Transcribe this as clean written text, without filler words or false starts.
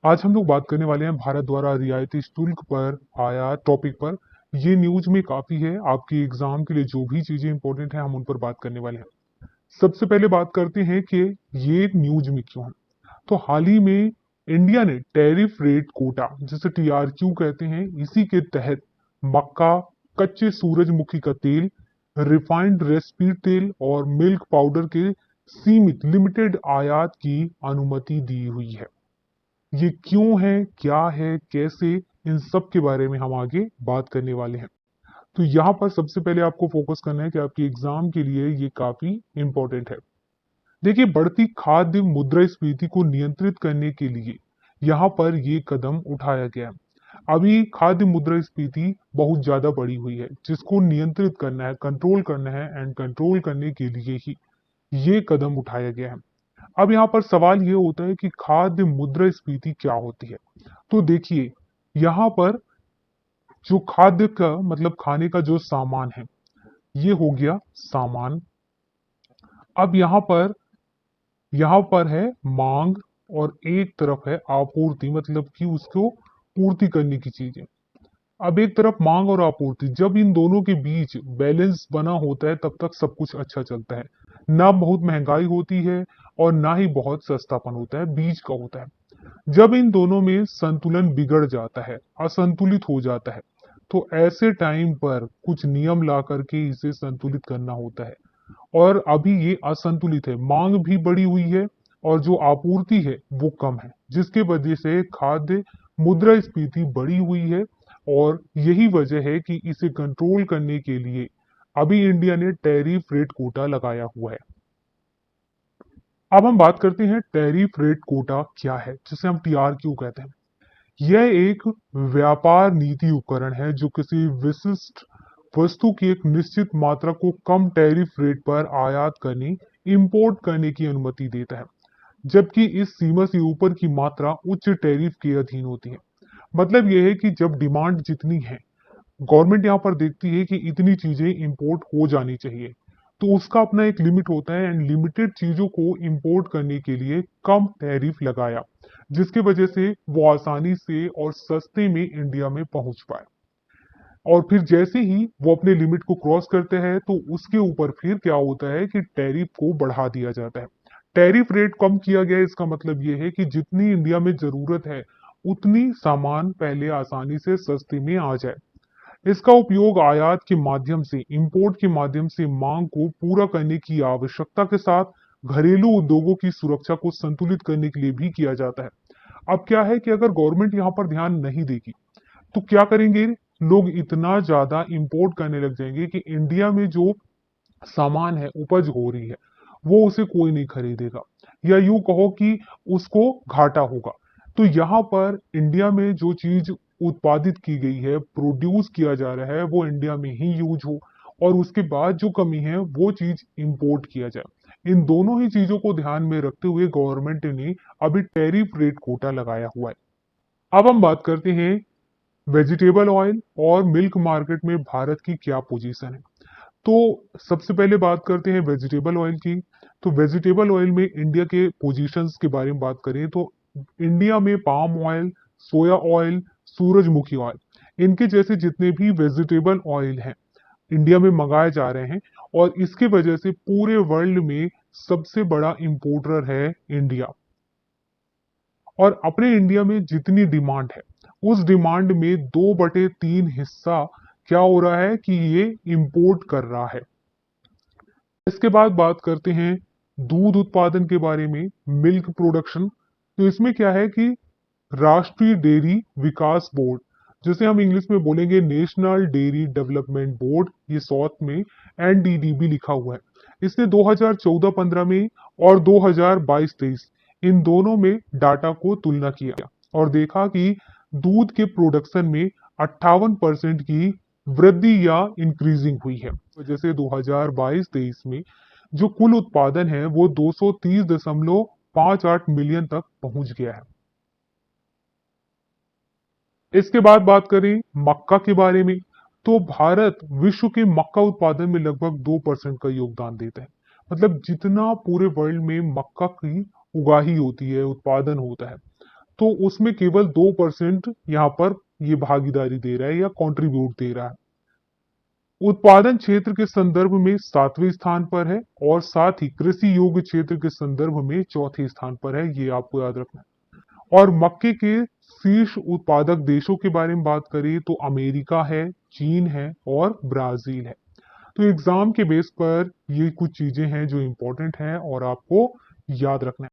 आज हम लोग बात करने वाले हैं भारत द्वारा रियायती शुल्क पर आया टॉपिक पर। ये न्यूज में काफी है, आपके एग्जाम के लिए जो भी चीजें इंपॉर्टेंट है हम उन पर बात करने वाले हैं। सबसे पहले बात करते हैं कि ये न्यूज में क्यों है। तो हाल ही में इंडिया ने टैरिफ रेट कोटा, जिसे टीआरक्यू कहते हैं, इसी के तहत मक्का, कच्चे सूरजमुखी का तेल, रिफाइंड रेसिपी तेल और मिल्क पाउडर के सीमित लिमिटेड आयात की अनुमति दी हुई है। ये क्यों है, क्या है, कैसे, इन सब के बारे में हम आगे बात करने वाले हैं। तो यहाँ पर सबसे पहले आपको फोकस करना है कि आपके एग्जाम के लिए ये काफी इंपॉर्टेंट है। देखिए, बढ़ती खाद्य मुद्रास्फीति को नियंत्रित करने के लिए यहाँ पर ये कदम उठाया गया है। अभी खाद्य मुद्रास्फीति बहुत ज्यादा बढ़ी हुई है, जिसको नियंत्रित करना है, कंट्रोल करना है, एंड कंट्रोल करने के लिए ही ये कदम उठाया गया है। अब यहाँ पर सवाल ये होता है कि खाद्य मुद्रास्फीति क्या होती है। तो देखिए, यहाँ पर जो खाद्य का मतलब खाने का जो सामान है, ये हो गया सामान। अब यहाँ पर है मांग, और एक तरफ है आपूर्ति, मतलब कि उसको पूर्ति करने की चीजें। अब एक तरफ मांग और आपूर्ति, जब इन दोनों के बीच बैलेंस बना होता है तब तक सब कुछ अच्छा चलता है। ना बहुत महंगाई होती है और ना ही बहुत सस्तापन होता है, बीच का होता है। जब इन दोनों में संतुलन बिगड़ जाता है, असंतुलित हो जाता है, तो ऐसे टाइम पर कुछ नियम ला करके इसे संतुलित करना होता है। और अभी ये असंतुलित है, मांग भी बढ़ी हुई है और जो आपूर्ति है वो कम है, जिसके वजह से खाद्य मुद्रास्फीति बढ़ी हुई है। और यही वजह है कि इसे कंट्रोल करने के लिए अभी इंडिया ने टैरिफ रेट कोटा लगाया हुआ है। अब हम बात करते हैं टैरिफ रेट कोटा क्या है, जिसे हम टीआरक्यू कहते हैं। यह एक व्यापार नीति उपकरण है जो किसी विशिष्ट वस्तु की एक निश्चित मात्रा को कम टैरिफ रेट पर आयात करने, इंपोर्ट करने की अनुमति देता है, जबकि इस सीमा से ऊपर की मात्रा उच्च टैरिफ के अधीन होती है। मतलब यह है कि जब डिमांड जितनी है, गवर्नमेंट यहाँ पर देखती है कि इतनी चीजें इंपोर्ट हो जानी चाहिए, तो उसका अपना एक लिमिट होता है, एंड लिमिटेड चीजों को इंपोर्ट करने के लिए कम टैरिफ लगाया, जिसकी वजह से वो आसानी से और सस्ते में इंडिया में पहुंच पाए। और फिर जैसे ही वो अपने लिमिट को क्रॉस करते हैं, तो उसके ऊपर फिर क्या होता है कि टैरिफ को बढ़ा दिया जाता है। टैरिफ रेट कम किया गया, इसका मतलब ये है कि जितनी इंडिया में जरूरत है उतनी सामान पहले आसानी से सस्ते में आ जाए। इसका उपयोग आयात के माध्यम से, इंपोर्ट के माध्यम से मांग को पूरा करने की आवश्यकता के साथ घरेलू उद्योगों की सुरक्षा को संतुलित करने के लिए भी किया जाता है। अब क्या है कि अगर गवर्नमेंट यहाँ पर ध्यान नहीं देगी, तो क्या करेंगे लोग, इतना ज्यादा इंपोर्ट करने लग जाएंगे कि इंडिया में जो सामान है, उपज हो रही है, वो उसे कोई नहीं खरीदेगा, या यूं कहो कि उसको घाटा होगा। तो यहाँ पर इंडिया में जो चीज उत्पादित की गई है, प्रोड्यूस किया जा रहा है, वो इंडिया में ही यूज हो, और उसके बाद जो कमी है वो चीज इंपोर्ट किया जाए। इन दोनों ही चीजों को ध्यान में रखते हुए गवर्नमेंट ने अभी टैरिफ रेट कोटा लगाया हुआ है। अब हम बात करते हैं वेजिटेबल ऑयल और मिल्क मार्केट में भारत की क्या पोजीशन है। तो सबसे पहले बात करते हैं वेजिटेबल ऑयल की। तो वेजिटेबल ऑयल में इंडिया के पोजीशंस के बारे में बात करें तो इंडिया में पाम ऑयल, सोया ऑयल, सूरजमुखी ऑयल, इनके जैसे जितने भी वेजिटेबल ऑयल हैं इंडिया में मंगाए जा रहे हैं, और इसके वजह से पूरे वर्ल्ड में सबसे बड़ा इंपोर्टर है इंडिया। और अपने इंडिया में जितनी डिमांड है, उस डिमांड में 2/3 हिस्सा क्या हो रहा है कि ये इंपोर्ट कर रहा है। इसके बाद बात करते हैं दूध उत्पादन के बारे में, मिल्क प्रोडक्शन। तो इसमें क्या है कि राष्ट्रीय डेयरी विकास बोर्ड, जिसे हम इंग्लिश में बोलेंगे नेशनल डेयरी डेवलपमेंट बोर्ड, ये शॉर्ट में एनडीडीबी लिखा हुआ है, इसने 2014-15 में और 2022-23 इन दोनों में डाटा को तुलना किया और देखा कि दूध के प्रोडक्शन में 58% की वृद्धि या इंक्रीजिंग हुई है। तो जैसे 2022-23 में जो कुल उत्पादन है वो 230.58 मिलियन तक पहुंच गया है। इसके बाद बात करें मक्का के बारे में, तो भारत विश्व के मक्का उत्पादन में लगभग 2% का योगदान देता है। मतलब जितना पूरे वर्ल्ड में मक्का की उगाही होती है, उत्पादन होता है, तो उसमें केवल 2% यहाँ पर ये भागीदारी दे रहा है या कंट्रीब्यूट दे रहा है। उत्पादन क्षेत्र के संदर्भ में 7वें स्थान पर है और साथ ही कृषि योग्य क्षेत्र के संदर्भ में चौथे स्थान पर है, ये आपको याद रखना है। और मक्के के शीर्ष उत्पादक देशों के बारे में बात करें तो अमेरिका है, चीन है और ब्राजील है। तो एग्जाम के बेस पर ये कुछ चीजें हैं जो इंपॉर्टेंट हैं और आपको याद रखना है।